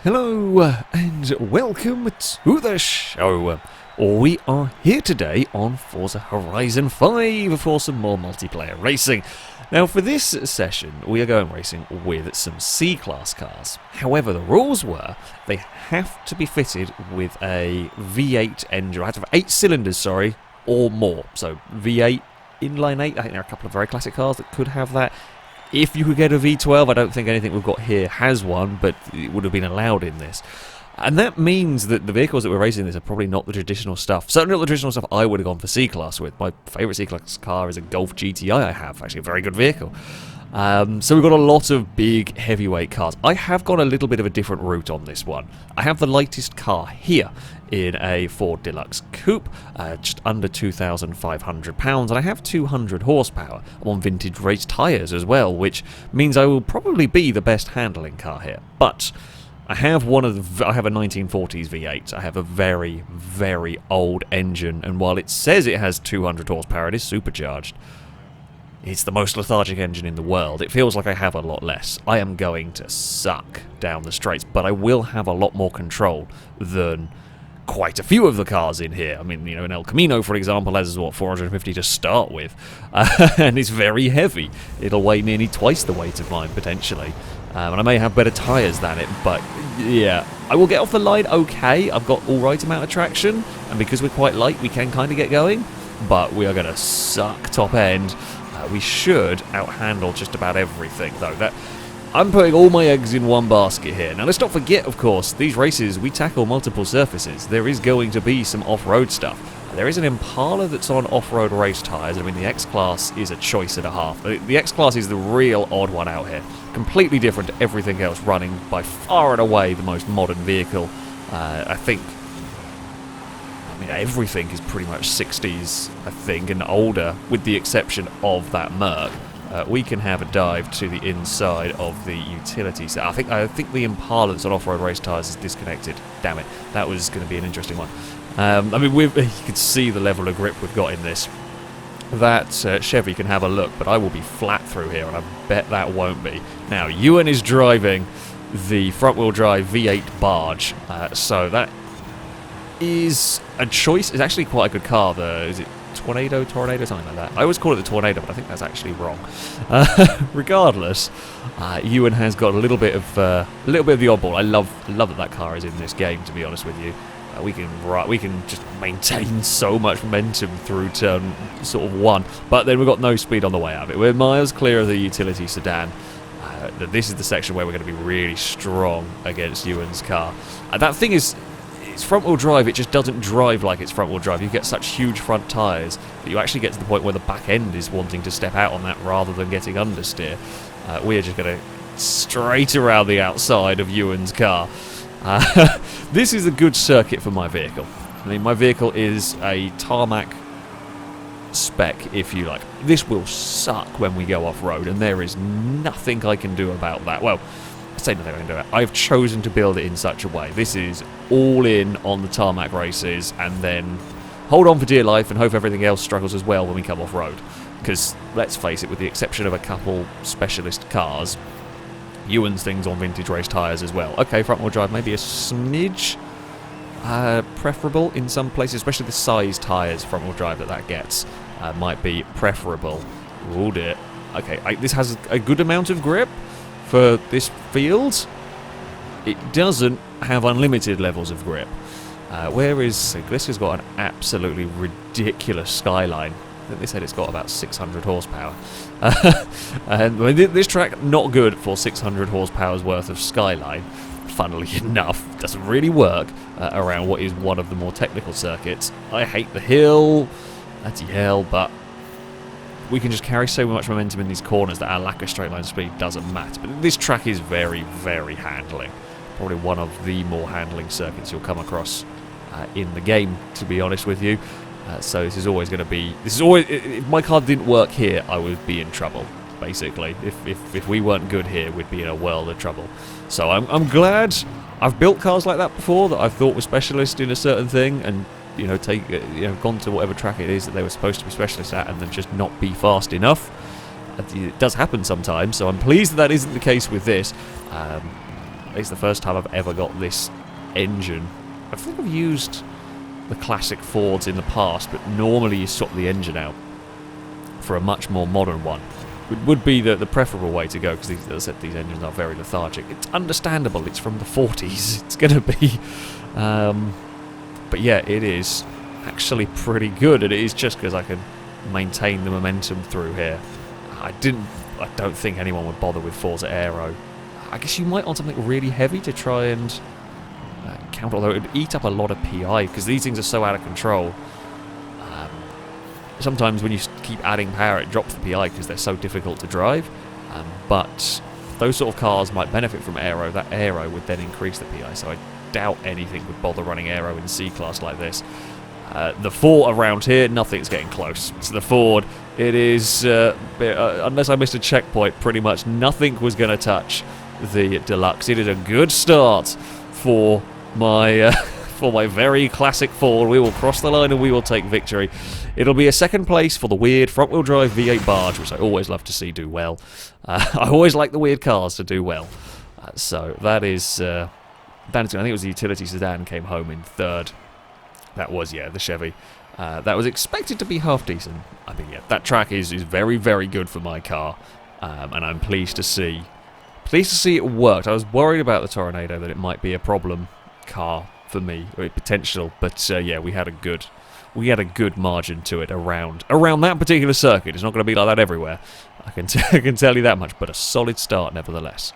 Hello and welcome to the show. We are here today on Forza Horizon 5 for some more multiplayer racing. Now for this session we are going racing with some C-Class cars. However, the rules were they have to be fitted with a V8 engine. I have to have 8 cylinders, or more. So V8, inline 8, I think there are a couple of very classic cars that could have that. If you could get a V12, I don't think anything we've got here has one, but it would have been allowed in this. And that means that the vehicles that we're racing in this are probably not the traditional stuff. Certainly not the traditional stuff I would have gone for C-Class with. My favourite C-Class car is a Golf GTI I have, actually a very good vehicle. So we've got a lot of big heavyweight cars. I have gone a little bit of a different route on this one. I have the lightest car here in a Ford Deluxe Coupe, just under £2,500, and I have 200 horsepower. I'm on vintage race tyres as well, which means I will probably be the best handling car here. But I have I have a 1940s V8. I have a very, very old engine, and while it says it has 200 horsepower, it is supercharged. It's the most lethargic engine in the world. It feels like I have a lot less. I am going to suck down the straights, but I will have a lot more control than quite a few of the cars in here. I mean, you know, an El Camino, for example, has, 450 to start with, and it's very heavy. It'll weigh nearly twice the weight of mine, potentially. And I may have better tyres than it, but yeah, I will get off the line okay. I've got all right amount of traction, and because we're quite light, we can kind of get going, but we are going to suck top end. We should outhandle just about everything, though. I'm putting all my eggs in one basket here. Now, let's not forget, of course, these races, we tackle multiple surfaces. There is going to be some off-road stuff. There is an Impala that's on off-road race tyres. I mean, the X-Class is a choice and a half. The X-Class is the real odd one out here. Completely different to everything else, running by far and away the most modern vehicle. I mean, everything is pretty much 60s, I think, and older, with the exception of that Merc. We can have a dive to the inside of the utility set. I think the Impala that's on off-road race tyres is disconnected. Damn it, that was going to be an interesting one. I mean, you can see the level of grip we've got in this. That Chevy can have a look, but I will be flat through here, and I bet that won't be. Now, Ewan is driving the front-wheel drive V8 barge, so that is a choice. It's actually quite a good car. Is it Tornado, something like that. I always call it the Tornado, but I think that's actually wrong. Regardless, Ewan has got a little bit of the oddball. I love that car is in this game, to be honest with you. We can just maintain so much momentum through turn sort of 1, but then we've got no speed on the way out of it. We're miles clear of the utility sedan. This is the section where we're going to be really strong against Ewan's car. That thing is, it's front-wheel drive. It just doesn't drive like it's front-wheel drive. You get such huge front tyres that you actually get to the point where the back end is wanting to step out on that rather than getting understeer. We are just going to straight around the outside of Ewan's car. This is a good circuit for my vehicle. I mean, my vehicle is a tarmac spec, if you like. This will suck when we go off-road, and there is nothing I can do about that. Well, I say nothing I can do about it. I've chosen to build it in such a way. This is all in on the tarmac races, and then hold on for dear life and hope everything else struggles as well when we come off-road. Because, let's face it, with the exception of a couple specialist cars, Ewan's thing's on vintage race tyres as well. Okay, front-wheel drive maybe a smidge preferable in some places, especially the size tyres front-wheel drive that gets might be preferable. Oh dear. Okay, this has a good amount of grip for this field. It doesn't have unlimited levels of grip. This has got an absolutely ridiculous skyline. I think they said it's got about 600 horsepower. And this track, not good for 600 horsepower's worth of skyline. Funnily enough, doesn't really work around what is one of the more technical circuits. I hate the hill, bloody hell, but we can just carry so much momentum in these corners that our lack of straight line speed doesn't matter. But this track is very, very handling. Probably one of the more handling circuits you'll come across in the game, to be honest with you. So this is always going to be... if my car didn't work here, I would be in trouble, basically. If we weren't good here, we'd be in a world of trouble. So I'm glad I've built cars like that before that I thought were specialist in a certain thing, and gone to whatever track it is that they were supposed to be specialists at, and then just not be fast enough. It does happen sometimes, so I'm pleased that isn't the case with this. It's the first time I've ever got this engine. I think I've used the classic Fords in the past, but normally you swap the engine out for a much more modern one. It would be the preferable way to go, because as I said, these engines are very lethargic. It's understandable, it's from the 40s, it's going to be... but yeah, it is actually pretty good, and it is just because I can maintain the momentum through here. I don't think anyone would bother with Forza Aero. I guess you might want something really heavy to try and counter, although it would eat up a lot of PI, because these things are so out of control. Sometimes when you keep adding power, it drops the PI because they're so difficult to drive. But those sort of cars might benefit from aero. That aero would then increase the PI, so I doubt anything would bother running aero in C-Class like this. The Ford around here, nothing's getting close. So the Ford, it is, unless I missed a checkpoint, pretty much nothing was going to touch the Deluxe. It is a good start for my... for my very classic Ford. We will cross the line and we will take victory. It'll be a second place for the weird front-wheel drive V8 barge, which I always love to see do well. I always like the weird cars to do well. So that is... I think it was the utility sedan came home in third. That was, yeah, the Chevy. That was expected to be half decent. I mean, yeah, that track is very, very good for my car. And I'm pleased to see it worked. I was worried about the Tornado, that it might be a problem car for me, or potential, but yeah, we had a good margin to it around that particular circuit. It's not going to be like that everywhere. I can tell you that much, but a solid start nevertheless.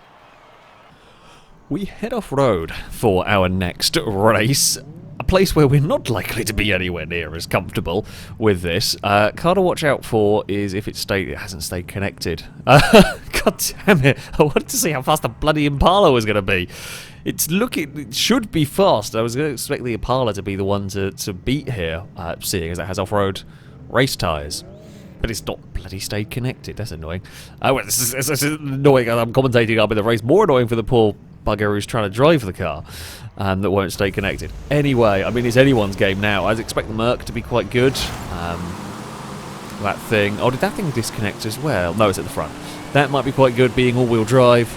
We head off road for our next race. A place where we're not likely to be anywhere near as comfortable with this. Car to watch out for is if it hasn't stayed connected. God damn it! I wanted to see how fast the bloody Impala was going to be. It should be fast. I was going to expect the Impala to be the one to beat here, seeing as it has off-road race tyres. But it's not bloody stayed connected. That's annoying. Well, this is annoying. I'm commentating up in the race. More annoying for the poor bugger who's trying to drive the car that won't stay connected. Anyway, I mean, it's anyone's game now. I expect the Merc to be quite good. That thing... Oh, did that thing disconnect as well? No, it's at the front. That might be quite good, being all-wheel drive.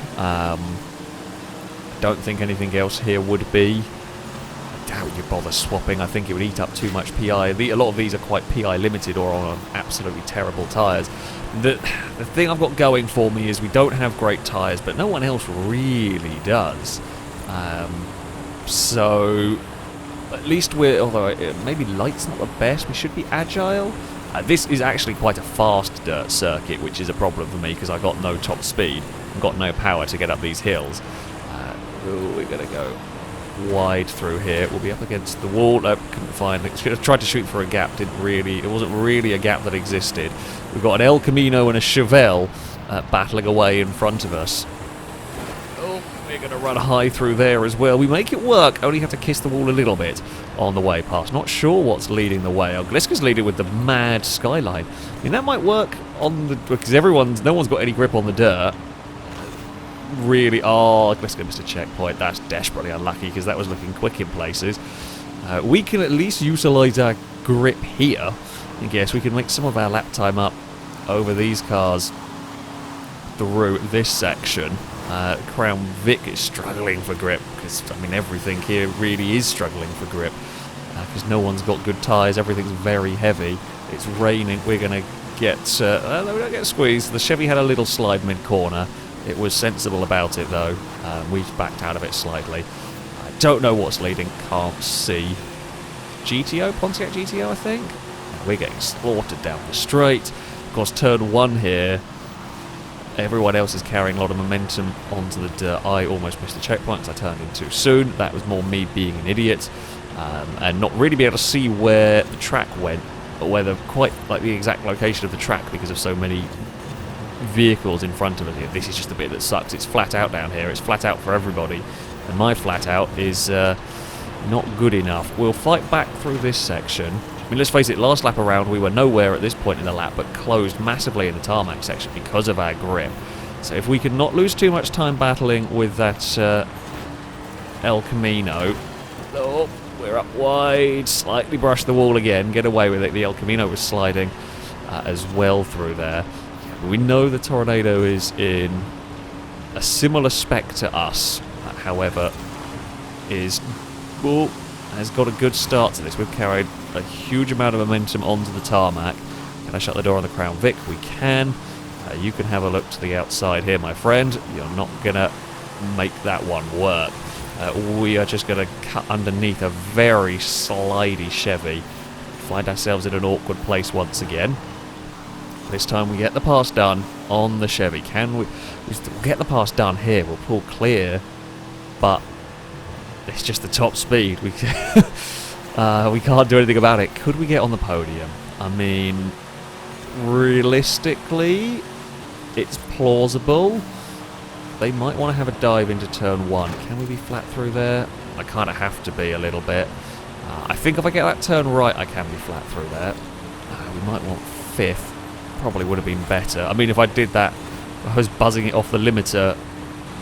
Don't think anything else here would be. I doubt you'd bother swapping. I think it would eat up too much PI. A lot of these are quite PI limited or on absolutely terrible tyres. The thing I've got going for me is we don't have great tyres, but no one else really does. So at least although maybe light's not the best, we should be agile. This is actually quite a fast dirt circuit, which is a problem for me because I got no top speed and got no power to get up these hills. We're going to go wide through here. We'll be up against the wall. Couldn't find it. I tried to shoot for a gap. It wasn't really a gap that existed. We've got an El Camino and a Chevelle battling away in front of us. Oh, we're going to run high through there as well. We make it work. Only have to kiss the wall a little bit on the way past. Not sure what's leading the way. Oh, Gliska's leading with the mad skyline. I mean, that might work on the... because no one's got any grip on the dirt. Really, Gliska missed a checkpoint. That's desperately unlucky because that was looking quick in places. We can at least utilise our grip here. I guess we can make some of our lap time up over these cars through this section. Crown Vic is struggling for grip because, I mean, everything here really is struggling for grip because no one's got good tyres. Everything's very heavy. It's raining. We're going to get... we don't get squeezed. The Chevy had a little slide mid-corner. It was sensible about it, though. We backed out of it slightly. I don't know what's leading. Can't see. GTO? Pontiac GTO, I think? We're getting slaughtered down the straight. Of course, turn one here. Everyone else is carrying a lot of momentum onto the dirt. I almost missed the checkpoint because I turned in too soon. That was more me being an idiot and not really be able to see where the track went, or whether quite like the exact location of the track because of so many vehicles in front of us. This is just the bit that sucks. It's flat out down here. It's flat out for everybody, and my flat out is not good enough. We'll fight back through this section. I mean, let's face it, last lap around we were nowhere at this point in the lap, but closed massively in the tarmac section because of our grip. So if we can not lose too much time battling with that El Camino... Oh, we're up wide, slightly brush the wall again, get away with it. The El Camino was sliding as well through there. We know the Tornado is in a similar spec to us. however, has got a good start to this. We've carried a huge amount of momentum onto the tarmac. Can I shut the door on the Crown Vic? We can. You can have a look to the outside here, my friend. You're not going to make that one work. We are just going to cut underneath a very slidey Chevy. Find ourselves in an awkward place once again. This time we get the pass done on the Chevy. Can we? We'll get the pass done here. We'll pull clear, but it's just the top speed. We can't do anything about it. Could we get on the podium? I mean, realistically, it's plausible. They might want to have a dive into turn 1. Can we be flat through there? I kind of have to be a little bit. I think if I get that turn right, I can be flat through there. We might want 5th. Probably would have been better. I mean, if I did that, I was buzzing it off the limiter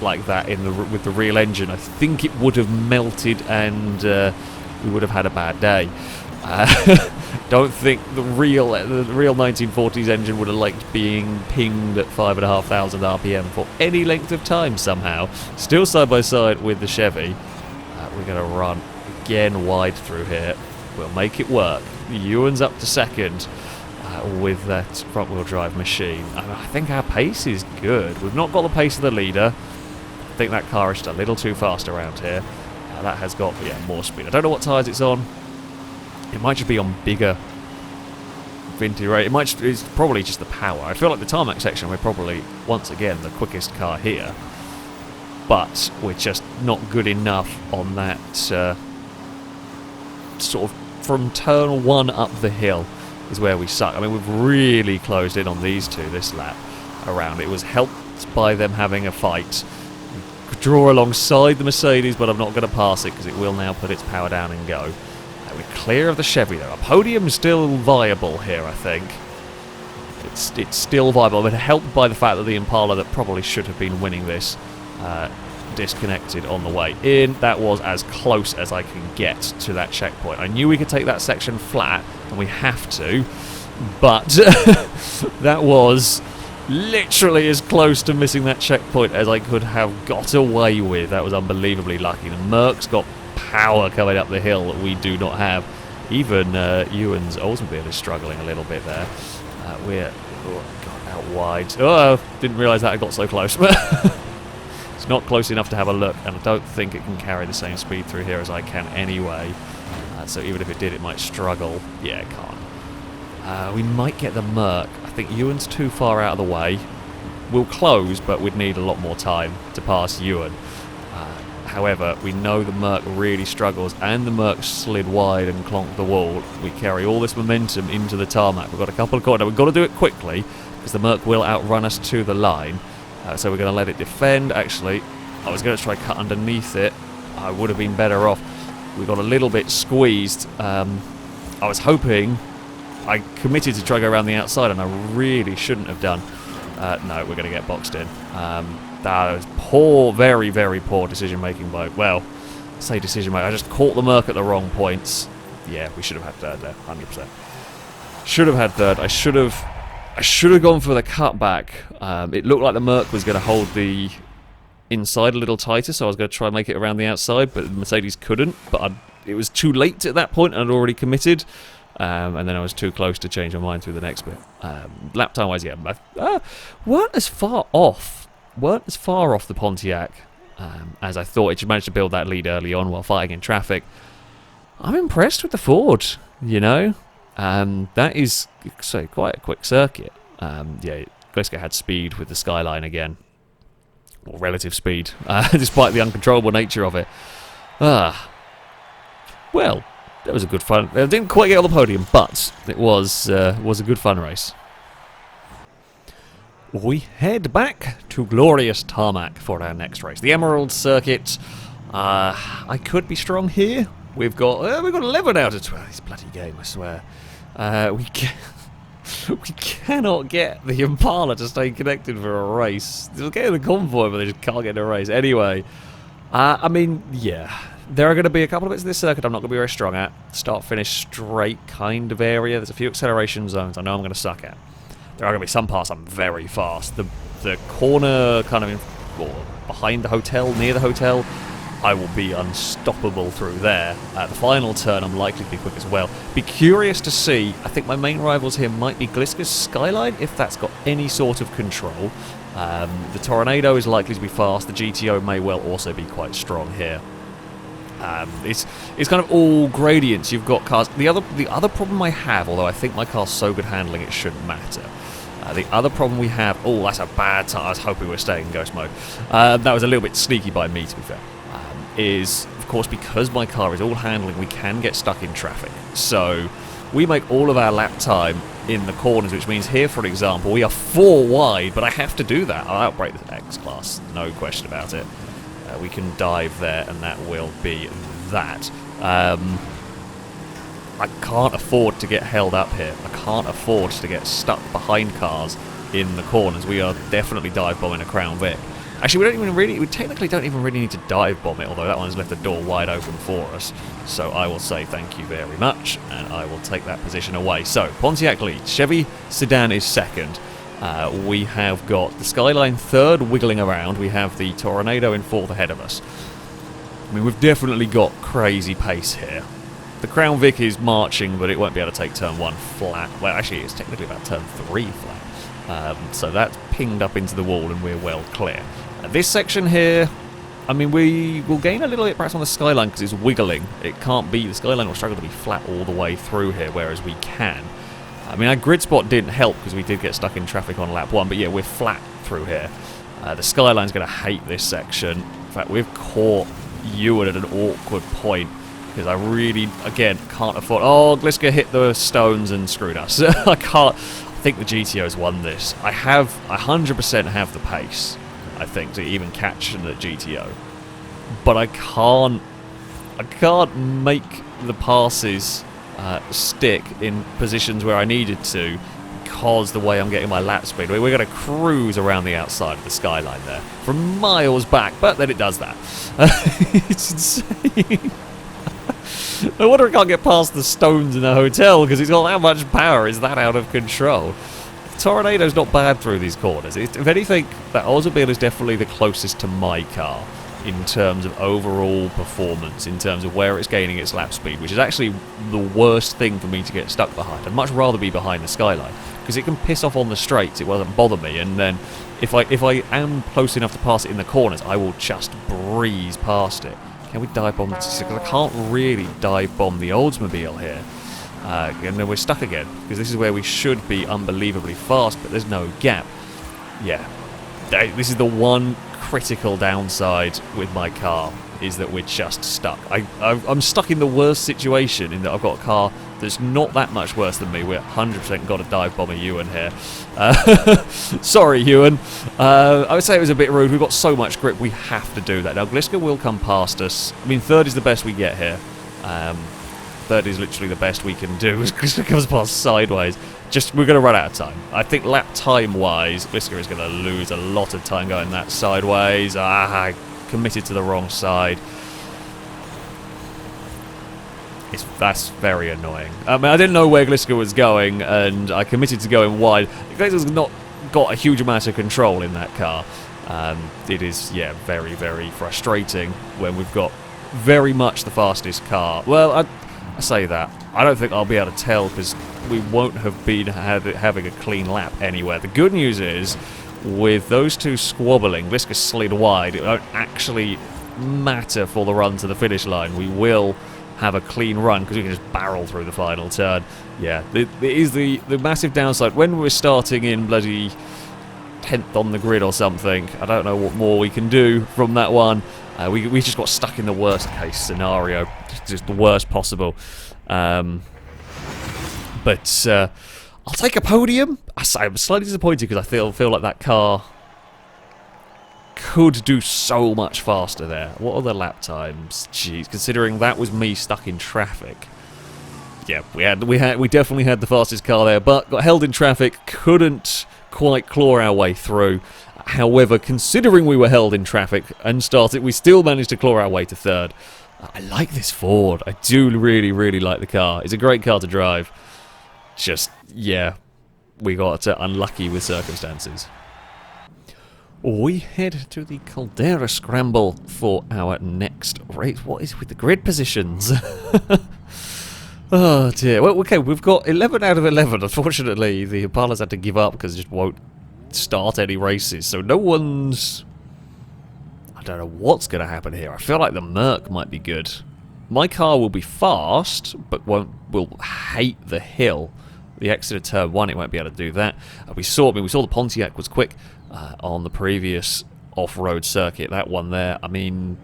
like that with the real engine, I think it would have melted and we would have had a bad day. Don't think the real 1940s engine would have liked being pinged at 5,500 RPM for any length of time somehow. Still side by side with the Chevy. We're going to run again wide through here. We'll make it work. Ewan's up to 2nd with that front-wheel drive machine. And I think our pace is good. We've not got the pace of the leader. I think that car is just a little too fast around here. That has got more speed. I don't know what tyres it's on. It might just be on bigger vintage rate. It's probably just the power. I feel like the tarmac section, we're probably, once again, the quickest car here. But we're just not good enough on that sort of from turn 1 up the hill is where we suck. I mean, we've really closed in on these two this lap around. It was helped by them having a fight. Draw alongside the Mercedes, but I'm not going to pass it because it will now put its power down and go. We're clear of the Chevy though. A podium's still viable here, I think. It's still viable, but helped by the fact that the Impala that probably should have been winning this disconnected on the way in. That was as close as I can get to that checkpoint. I knew we could take that section flat, and we have to, but that was literally as close to missing that checkpoint as I could have got away with. That was unbelievably lucky. The Merc's got power coming up the hill that we do not have. Even Ewan's Oldsmobile is struggling a little bit there. We're out wide. Oh, didn't realise that I got so close. It's not close enough to have a look, and I don't think it can carry the same speed through here as I can anyway. So even if it did, it might struggle. Yeah, it can't. We might get the Merc. I think Ewan's too far out of the way. We'll close, but we'd need a lot more time to pass Ewan. However, we know the Merc really struggles, and the Merc slid wide and clonked the wall. We carry all this momentum into the tarmac. We've got a couple of corners. We've got to do it quickly, because the Merc will outrun us to the line. So we're going to let it defend. Actually, I was going to try cut underneath it. I would have been better off. We got a little bit squeezed. I was hoping... I committed to try to go around the outside, and I really shouldn't have done. No, we're going to get boxed in. That was poor, very, very poor decision-making by... Well, say decision-making. I just caught the Merc at the wrong points. Yeah, we should have had third there, 100%. Should have had third. I should have gone for the cutback. It looked like the Merc was going to hold the inside a little tighter, so I was going to try and make it around the outside, but the Mercedes couldn't. But it was too late at that point, and I'd already committed. And then I was too close to change my mind through the next bit. Lap time wise, yeah, weren't as far off the Pontiac as I thought. It just managed to build that lead early on while fighting in traffic. I'm impressed with the Ford, you know. That is quite a quick circuit. Yeah, Gliska had speed with the Skyline again, or relative speed, despite the uncontrollable nature of it. Well. That was a good fun. I didn't quite get on the podium, but it was a good fun race. We head back to glorious tarmac for our next race, the Emerald Circuit. I could be strong here. We've got 11 out of 12. It's a bloody game, I swear. We cannot get the Impala to stay connected for a race. They'll get in the convoy, but they just can't get in a race. Anyway, I mean, yeah. There are going to be a couple of bits of this circuit I'm not going to be very strong at. Start-finish straight kind of area. There's a few acceleration zones I know I'm going to suck at. There are going to be some parts I'm very fast. The corner kind of behind the hotel, near the hotel, I will be unstoppable through there. The final turn, I'm likely to be quick as well. Be curious to see. I think my main rivals here might be Gliska's Skyline, if that's got any sort of control. The Tornado is likely to be fast. The GTO may well also be quite strong here. It's kind of all gradients. You've got cars. The other problem I have, although I think my car's so good handling it shouldn't matter. The other problem we have, oh, that's a bad time. I was hoping we were staying in ghost mode. That was a little bit sneaky by me, to be fair. Is, of course, because my car is all handling, we can get stuck in traffic. So we make all of our lap time in the corners, which means here, for example, we are 4 wide, but I have to do that. I'll outbrake the X-Class, no question about it. We can dive there, and that will be that. I can't afford to get held up here. I can't afford to get stuck behind cars in the corners. We are definitely dive bombing a Crown Vic. Actually, we technically don't even really need to dive bomb it, although that one's left the door wide open for us. So I will say thank you very much, and I will take that position away. So, Pontiac leads. Chevy Sedan is second. We have got the Skyline third, wiggling around. We have the Tornado in fourth ahead of us. I mean, we've definitely got crazy pace here. The Crown Vic is marching, but it won't be able to take turn 1 flat. Well, actually, it's technically about turn 3 flat. So that's pinged up into the wall, and we're well clear. This section here, I mean, we will gain a little bit perhaps on the Skyline because it's wiggling. It can't be, the Skyline will struggle to be flat all the way through here, whereas we can. I mean, our grid spot didn't help because we did get stuck in traffic on lap 1, but yeah, we're flat through here. The Skyline's going to hate this section. In fact, we've caught Ewan at an awkward point because I really, again, can't afford... Oh, Gliska hit the stones and screwed us. I think the GTO's won this. I 100% have the pace, I think, to even catch the GTO. But I can't make the passes stick in positions where I needed to because the way I'm getting my lap speed. We're going to cruise around the outside of the Skyline there from miles back, but then it does that. It's insane. No wonder I can't get past the stones in the hotel because it's got that much power. Is that out of control? Tornado's not bad through these corners. If anything, that Oldsmobile is definitely the closest to my car in terms of overall performance, in terms of where it's gaining its lap speed, which is actually the worst thing for me to get stuck behind. I'd much rather be behind the Skyline because it can piss off on the straights. It doesn't bother me, and then if I am close enough to pass it in the corners, I will just breeze past it. Can we dive bomb? Because I can't really dive bomb the Oldsmobile here. And then we're stuck again, because this is where we should be unbelievably fast, but there's no gap. Yeah, this is the one critical downside with my car, is that we're just stuck. I'm stuck in the worst situation, in that I've got a car that's not that much worse than me. We're 100% got to dive bomb a Ewan here. Sorry, Ewan. I would say it was a bit rude. We've got so much grip, we have to do that. Now, Gliska will come past us. I mean, third is the best we get here. Third is literally the best we can do. Gliska comes past sideways. We're going to run out of time. I think lap time-wise, Gliska is going to lose a lot of time going that sideways. I committed to the wrong side. That's very annoying. I mean, I didn't know where Gliska was going, and I committed to going wide. Gliska's not got a huge amount of control in that car. It is, yeah, very, very frustrating when we've got very much the fastest car. Well, I say that. I don't think I'll be able to tell because we won't have been having a clean lap anywhere. The good news is, with those two squabbling, Gliska slid wide. It won't actually matter for the run to the finish line. We will have a clean run because we can just barrel through the final turn. Yeah, it is the massive downside. When we're starting in bloody 10th on the grid or something, I don't know what more we can do from that one. We just got stuck in the worst case scenario, just the worst possible. But I'll take a podium. I'm slightly disappointed because I feel like that car could do so much faster there. What are the lap times? Jeez, considering that was me stuck in traffic. Yeah, we definitely had the fastest car there, but got held in traffic, couldn't quite claw our way through. However, considering we were held in traffic and started, we still managed to claw our way to third. I like this Ford. I do really, really like the car. It's a great car to drive. Just, yeah, we got unlucky with circumstances. We head to the Caldera Scramble for our next race. What is with the grid positions? Oh dear. Well, okay, we've got 11 out of 11. Unfortunately, the Impalas had to give up because it just won't start any races. So no one's... I don't know what's going to happen here. I feel like the Merc might be good. My car will be fast, but will hate the hill. The exit of turn 1, it won't be able to do that. We saw the Pontiac was quick on the previous off-road circuit. That one there, I mean,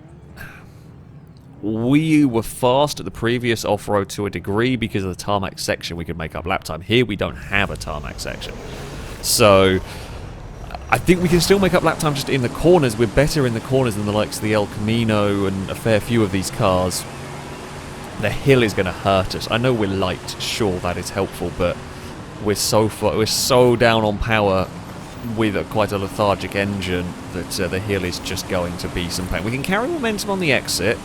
we were fast at the previous off-road to a degree because of the tarmac section. We could make up lap time. Here we don't have a tarmac section, so I think we can still make up lap time just in the corners. We're better in the corners than the likes of the El Camino and a fair few of these cars. The hill is going to hurt us. I know we're light, sure, that is helpful, but we're so down on power with quite a lethargic engine that the hill is just going to be some pain. We can carry momentum on the exit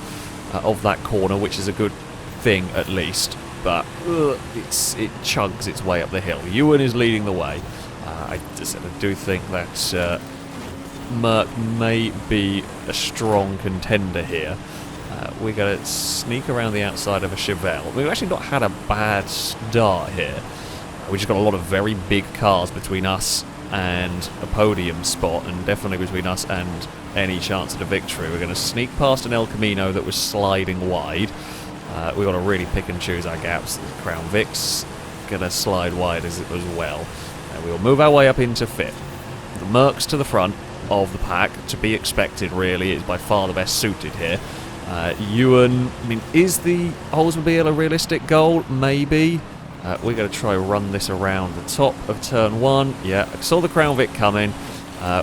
of that corner, which is a good thing at least, but it chugs its way up the hill. Ewan is leading the way. I do think that Merc may be a strong contender here. We're going to sneak around the outside of a Chevelle. We've actually not had a bad start here. We've just got a lot of very big cars between us and a podium spot, and definitely between us and any chance at a victory. We're going to sneak past an El Camino that was sliding wide. We've got to really pick and choose our gaps. The Crown Vic's going to slide wide as well. And we'll move our way up into 5th. The Merc's to the front of the pack, to be expected really. It's by far the best suited here. Ewan, I mean, is the Oldsmobile a realistic goal? Maybe. We're going to try run this around the top of turn 1. Yeah, I saw the Crown Vic coming.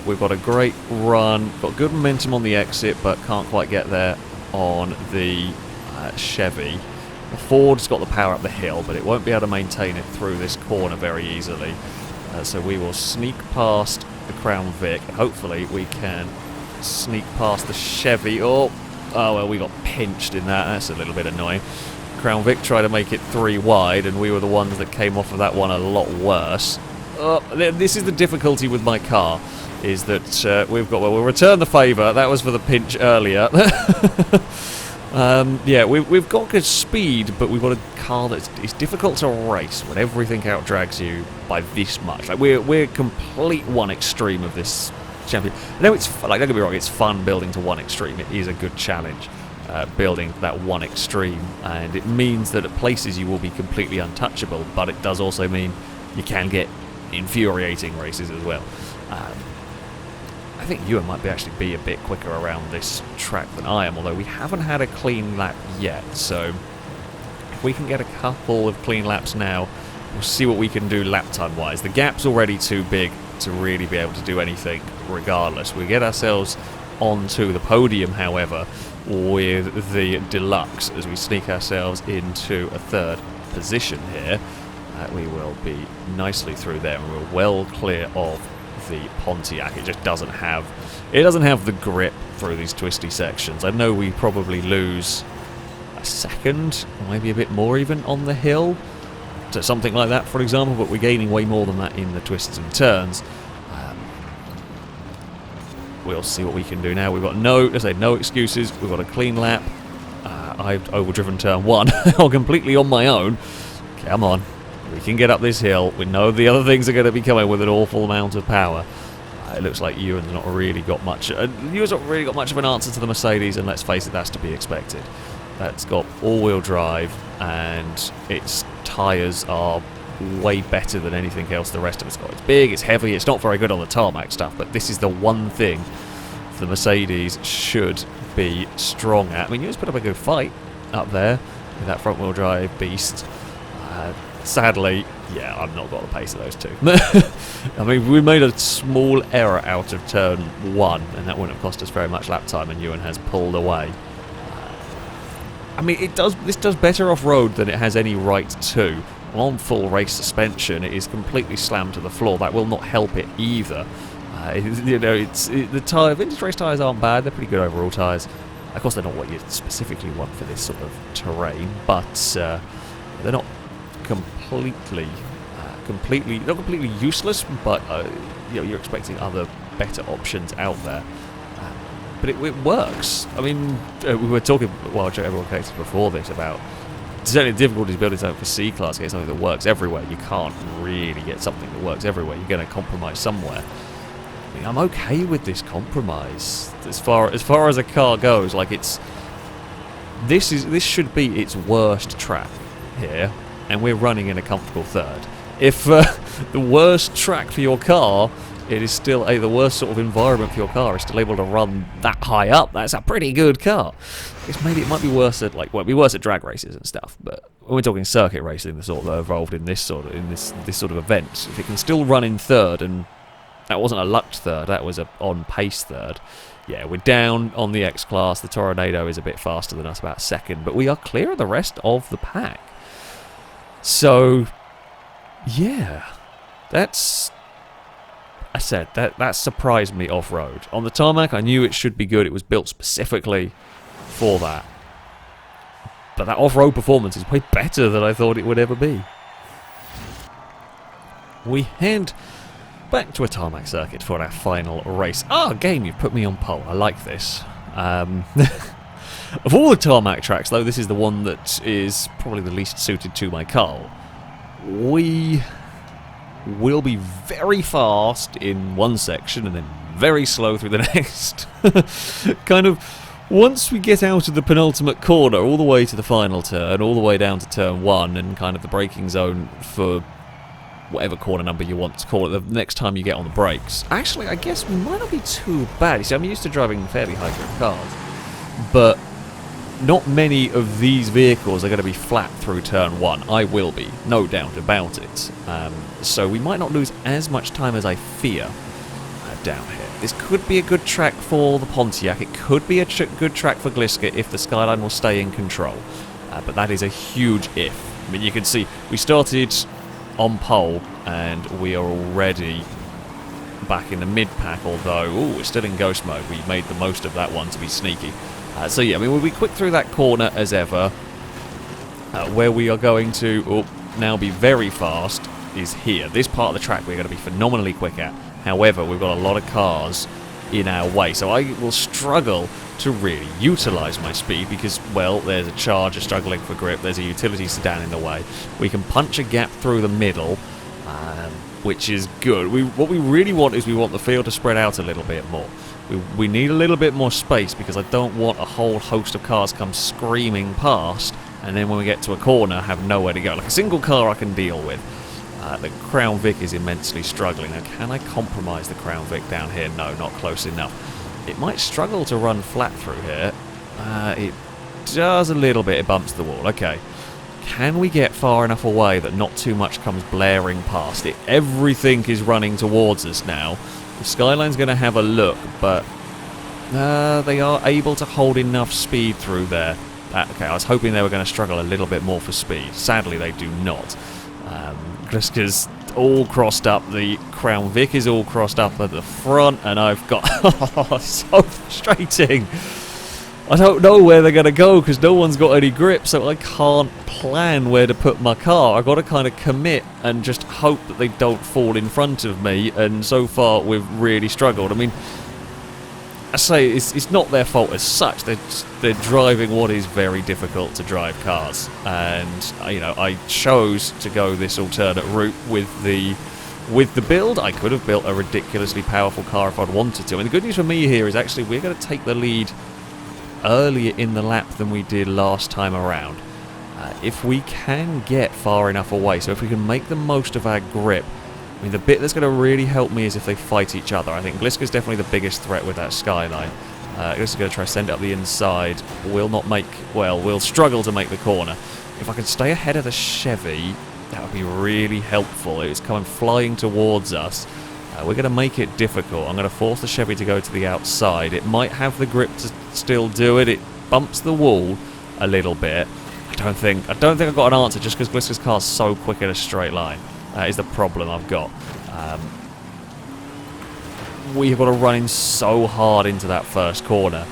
We've got a great run, got good momentum on the exit, but can't quite get there on the Chevy. The Ford's got the power up the hill, but it won't be able to maintain it through this corner very easily. So we will sneak past the Crown Vic. Hopefully we can sneak past the Chevy. Oh well, we got pinched in that. That's a little bit annoying. Crown Vic tried to make it 3 wide, and we were the ones that came off of that one a lot worse. This is the difficulty with my car, is that we'll return the favour. That was for the pinch earlier. Yeah, we've got good speed, but we've got a car that's difficult to race when everything outdrags you by this much. Like we're complete one extreme of this champion. I know it's like, don't get me wrong, it's fun building to one extreme. It is a good challenge. Building that one extreme, and it means that at places you will be completely untouchable, but it does also mean you can get infuriating races as well. I think Ewan might actually be a bit quicker around this track than I am, although we haven't had a clean lap yet, so if we can get a couple of clean laps now, we'll see what we can do lap time wise. The gap's already too big to really be able to do anything regardless. We get ourselves onto the podium, however, with the Deluxe as we sneak ourselves into a 3rd position here. We will be nicely through there, and we're well clear of the Pontiac. It just doesn't have the grip through these twisty sections. I know we probably lose a second, maybe a bit more even on the hill to something like that, for example, but we're gaining way more than that in the twists and turns. We'll see what we can do now. We've got no excuses. We've got a clean lap. I've overdriven turn 1 completely on my own. Come on. We can get up this hill. We know the other things are going to be coming with an awful amount of power. It looks like Ewan's not really got much. Ewan's not really got much of an answer to the Mercedes, and let's face it, that's to be expected. That's got all-wheel drive, and its tyres are way better than anything else the rest of us got. It's big, it's heavy, it's not very good on the tarmac stuff, but this is the one thing the Mercedes should be strong at. I mean, Ewan's put up a good fight up there with that front-wheel drive beast. Sadly, yeah, I've not got the pace of those two. I mean, we made a small error out of turn 1, and that wouldn't have cost us very much lap time, and Ewan has pulled away. I mean, this does better off-road than it has any right to. On full race suspension, it is completely slammed to the floor. That will not help it either. The vintage race tyres aren't bad. They're pretty good overall tyres. Of course, they're not what you specifically want for this sort of terrain, but they're not completely useless. But you're expecting other better options out there. But it works. I mean, we were talking, well, everyone connected before this about certainly the difficulties building something for C-Class, getting something that works everywhere. You can't really get something that works everywhere. You're going to compromise somewhere. I mean, I'm okay with this compromise as far as a car goes. Like, this should be its worst track here, and we're running in a comfortable third. If the worst track for your car, it is still the worst sort of environment for your car is still able to run that high up. That's a pretty good car. Maybe it might be worse at be worse at drag races and stuff. But when we're talking circuit racing, the sort that evolved in this sort of event, if it can still run in third, and that wasn't a lucked third, that was a on pace third. Yeah, we're down on the X class. The Tornado is a bit faster than us, about second, but we are clear of the rest of the pack. So, yeah, that's. I said that surprised me off-road. On the tarmac, I knew it should be good. It was built specifically for that. But that off-road performance is way better than I thought it would ever be. We head back to a tarmac circuit for our final race. Game, you've put me on pole. I like this. Of all the tarmac tracks, though, this is the one that is probably the least suited to my car. We will be very fast in one section and then very slow through the next. Kind of, once we get out of the penultimate corner, all the way to the final turn, all the way down to turn 1, and kind of the braking zone for whatever corner number you want to call it, the next time you get on the brakes. Actually, I guess we might not be too bad. You see, I'm used to driving fairly high grip cars, but not many of these vehicles are going to be flat through turn 1. I will be, no doubt about it. So we might not lose as much time as I fear down here. This could be a good track for the Pontiac. It could be a good track for Gliska if the Skyline will stay in control. But that is a huge if. I mean, you can see we started on pole and we are already back in the mid-pack, although we're still in ghost mode. We made the most of that one to be sneaky. So yeah, I mean, we'll be quick through that corner as ever. Where we are going to now be very fast is here. This part of the track we're going to be phenomenally quick at. However, we've got a lot of cars in our way, so I will struggle to really utilise my speed because, well, there's a Charger struggling for grip, there's a utility sedan in the way. We can punch a gap through the middle, which is good. What we really want is we want the field to spread out a little bit more. We need a little bit more space because I don't want a whole host of cars come screaming past and then when we get to a corner have nowhere to go. Like a single car I can deal with. The Crown Vic is immensely struggling. Now, can I compromise the Crown Vic down here? No, not close enough. It might struggle to run flat through here. It does a little bit. It bumps the wall. Okay. Can we get far enough away that not too much comes blaring past it? Everything is running towards us now. The Skyline's going to have a look, but they are able to hold enough speed through there. Okay, I was hoping they were going to struggle a little bit more for speed. Sadly, they do not. Gliska's all crossed up. The Crown Vic is all crossed up at the front, and I've got... Oh, so frustrating. I don't know where they're going to go because no one's got any grip, so I can't plan where to put my car. I've got to kind of commit and just hope that they don't fall in front of me, and so far we've really struggled. I mean, I say it's not their fault as such. They're driving what is very difficult to drive cars, and I chose to go this alternate route with the build. I could have built a ridiculously powerful car if I'd wanted to. And the good news for me here is actually we're going to take the lead earlier in the lap than we did last time around. If we can get far enough away, so if we can make the most of our grip. I mean, the bit that's going to really help me is if they fight each other. I think Gliska's definitely the biggest threat with that Skyline. Gliska's going to try to send it up the inside. We'll struggle to make the corner. If I can stay ahead of the Chevy, that would be really helpful. It's coming flying towards us. We're going to make it difficult. I'm going to force the Chevy to go to the outside. It might have the grip to still do it. It bumps the wall a little bit. I don't think I've got an answer just because Gliska's car's so quick in a straight line. That is the problem I've got. We have got to run in so hard into that first corner.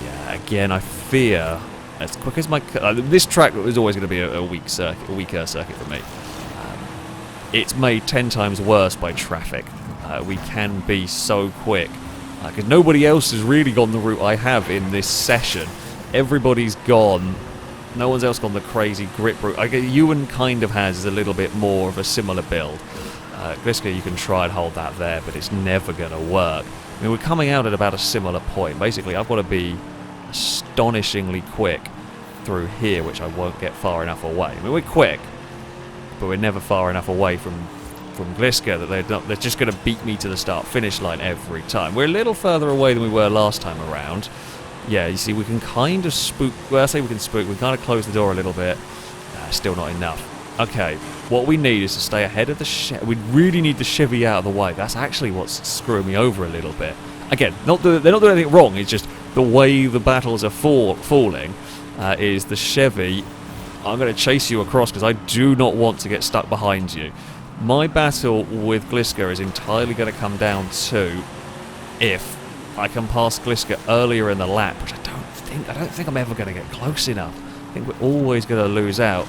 Yeah, again, I fear as quick as my... this track was always going to be a weaker circuit for me. It's made 10 times worse by traffic. we can be so quick. Because nobody else has really gone the route I have in this session. Everybody's gone. No one's else gone the crazy grip route. Ewan kind of has a little bit more of a similar build. Gliska, you can try and hold that there, but it's never going to work. I mean, we're coming out at about a similar point. Basically, I've got to be astonishingly quick through here, which I won't get far enough away. I mean, we're quick, but we're never far enough away from Gliska that they're just going to beat me to the start-finish line every time. We're a little further away than we were last time around. Yeah, you see, we can kind of spook... Well, I say we can spook. We kind of close the door a little bit. Still not enough. Okay, what we need is to stay ahead of the Chevy. We really need the Chevy out of the way. That's actually what's screwing me over a little bit. Again, they're not doing anything wrong. It's just the way the battles are falling is the Chevy. I'm going to chase you across because I do not want to get stuck behind you. My battle with Gliska is entirely going to come down to if I can pass Gliska earlier in the lap, which I don't think I'm ever going to get close enough. I think we're always going to lose out.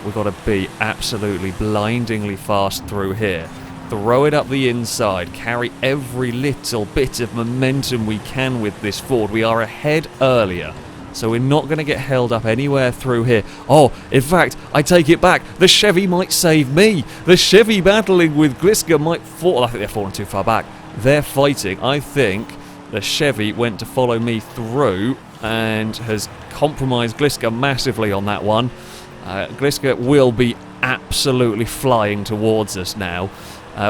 We've got to be absolutely blindingly fast through here. Throw it up the inside. Carry every little bit of momentum we can with this Ford. We are ahead earlier, so we're not going to get held up anywhere through here. Oh, in fact, I take it back. The Chevy might save me. The Chevy battling with Gliska might fall. I think they're falling too far back. They're fighting. I think the Chevy went to follow me through and has compromised Gliska massively on that one. Gliska will be absolutely flying towards us now.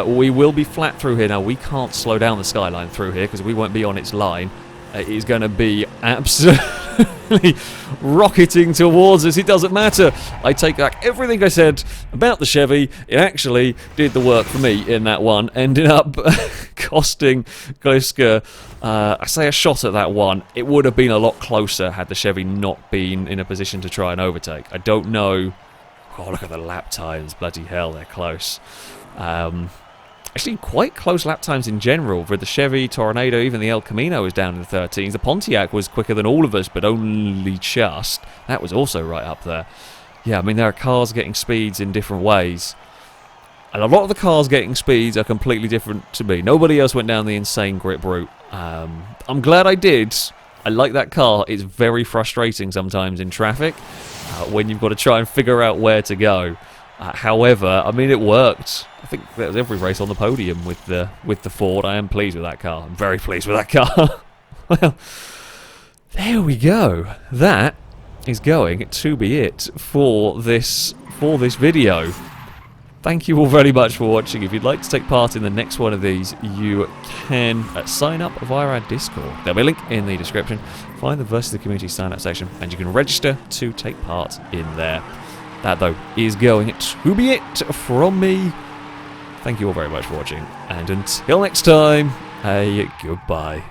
We will be flat through here now. We can't slow down the skyline through here because we won't be on its line. It is going to be absolutely rocketing towards us. It doesn't matter. I take back everything I said about the Chevy. It actually did the work for me in that one. Ended up costing Gliska, I say, a shot at that one. It would have been a lot closer had the Chevy not been in a position to try and overtake. I don't know. Oh, look at the lap times. Bloody hell, they're close. Actually, quite close lap times in general. For the Chevy, Tornado, even the El Camino was down in the 13s. The Pontiac was quicker than all of us, but only just. That was also right up there. Yeah, I mean, there are cars getting speeds in different ways. And a lot of the cars getting speeds are completely different to me. Nobody else went down the insane grip route. I'm glad I did. I like that car. It's very frustrating sometimes in traffic when you've got to try and figure out where to go. However, I mean, it worked. I think that was every race on the podium with the Ford. I am pleased with that car. I'm very pleased with that car. Well, there we go. That is going to be it for this video. Thank you all very much for watching. If you'd like to take part in the next one of these, you can sign up via our Discord. There'll be a link in the description. Find the Versus the Community sign-up section, and you can register to take part in there. That, though, is going to be it from me. Thank you all very much for watching, and until next time, a goodbye.